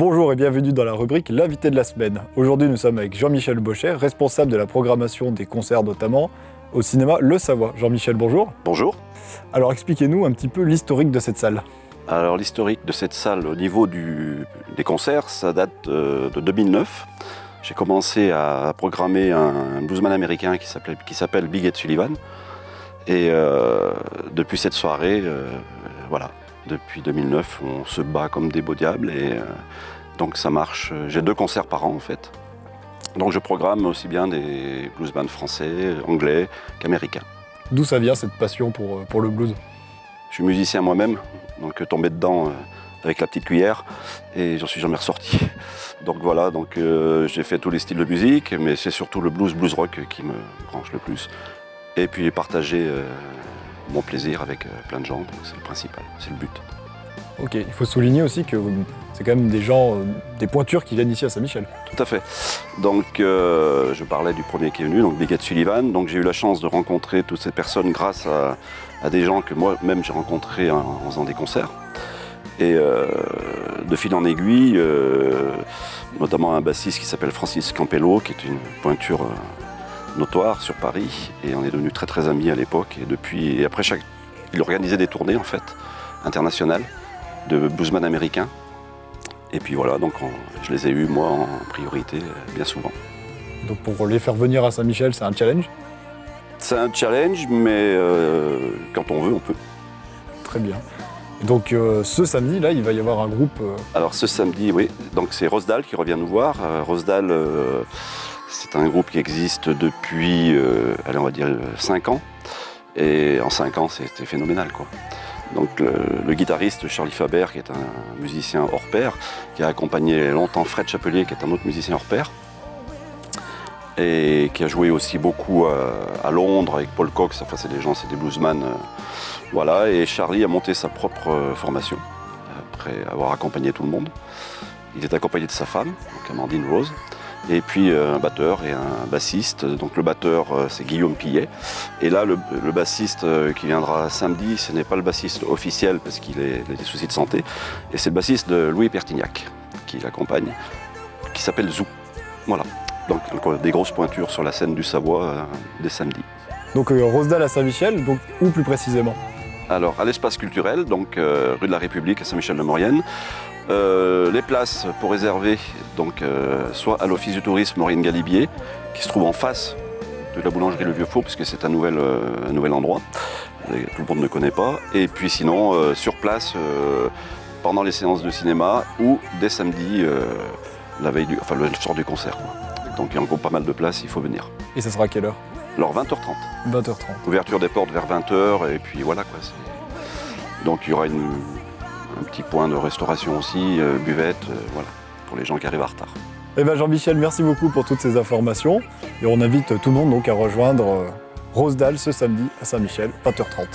Bonjour et bienvenue dans la rubrique L'invité de la semaine. Aujourd'hui nous sommes avec Jean-Michel Bochet, responsable de la programmation des concerts notamment au cinéma Le Savoie. Jean-Michel, bonjour. Bonjour. Alors expliquez-nous un petit peu l'historique de cette salle. Alors l'historique de cette salle au niveau des concerts, ça date de 2009. J'ai commencé à programmer un bluesman américain qui s'appelle Big Ed Sullivan. Et depuis cette soirée, voilà, depuis 2009, on se bat comme des beaux diables. Et donc ça marche. J'ai 2 concerts par an en fait. Donc je programme aussi bien des bluesmen français, anglais qu'américains. D'où ça vient cette passion pour le blues? Je suis musicien moi-même, donc tombé dedans avec la petite cuillère et j'en suis jamais ressorti. Donc voilà, j'ai fait tous les styles de musique, mais c'est surtout le blues rock qui me branche le plus. Et puis partager mon plaisir avec plein de gens, donc c'est le principal, c'est le but. Ok, il faut souligner aussi que c'est quand même des gens, des pointures qui viennent ici à Saint-Michel. Tout à fait. Donc je parlais du premier qui est venu, donc Big Ed Sullivan. Donc j'ai eu la chance de rencontrer toutes ces personnes grâce à des gens que moi-même j'ai rencontrés en faisant des concerts. Et de fil en aiguille, notamment un bassiste qui s'appelle Francis Campello, qui est une pointure notoire sur Paris. Et on est devenus très très amis à l'époque. Et après il organisait des tournées en fait, internationales, de bluesman américains. Et puis voilà, donc je les ai eus moi en priorité bien souvent. Donc pour les faire venir à Saint-Michel, c'est un challenge? C'est un challenge, mais quand on veut, on peut. Très bien. Donc ce samedi, là, il va y avoir un groupe... Alors ce samedi, oui, donc c'est Rosdal qui revient nous voir. Rosdal, c'est un groupe qui existe depuis, on va dire 5 ans. Et en 5 ans, c'était phénoménal, quoi. Donc le guitariste Charlie Faber, qui est un musicien hors pair, qui a accompagné longtemps Fred Chapelier, qui est un autre musicien hors pair, et qui a joué aussi beaucoup à Londres avec Paul Cox. Enfin, c'est des bluesman, voilà. Et Charlie a monté sa propre formation après avoir accompagné tout le monde. Il est accompagné de sa femme, donc Amandine Rose, et puis un batteur et un bassiste. Donc le batteur, c'est Guillaume Pillet. Et là, le bassiste qui viendra samedi, ce n'est pas le bassiste officiel parce qu'il a des soucis de santé, et c'est le bassiste de Louis Pertignac qui l'accompagne, qui s'appelle Zou. Voilà. Donc des grosses pointures sur la scène du Savoie dès samedi. Donc Rosdal à Saint-Michel, donc où plus précisément? Alors à l'espace culturel, donc rue de la République à Saint-Michel-de-Maurienne. Les places pour réserver, donc soit à l'Office du tourisme Maurienne-Galibier, qui se trouve en face de la boulangerie Le Vieux Faux, puisque c'est un nouvel endroit, tout le monde ne connaît pas. Et puis sinon, sur place, pendant les séances de cinéma, ou dès samedi, le soir du concert, quoi. Donc il y a encore pas mal de places, il faut venir. Et ça sera à quelle heure? Alors 20h30. 20h30. Ouverture des portes vers 20h, et puis voilà quoi. Donc il y aura un petit point de restauration aussi, buvette, voilà, pour les gens qui arrivent en retard. Eh bien Jean-Michel, merci beaucoup pour toutes ces informations. Et on invite tout le monde donc à rejoindre Rosdal ce samedi à Saint-Michel, 20h30.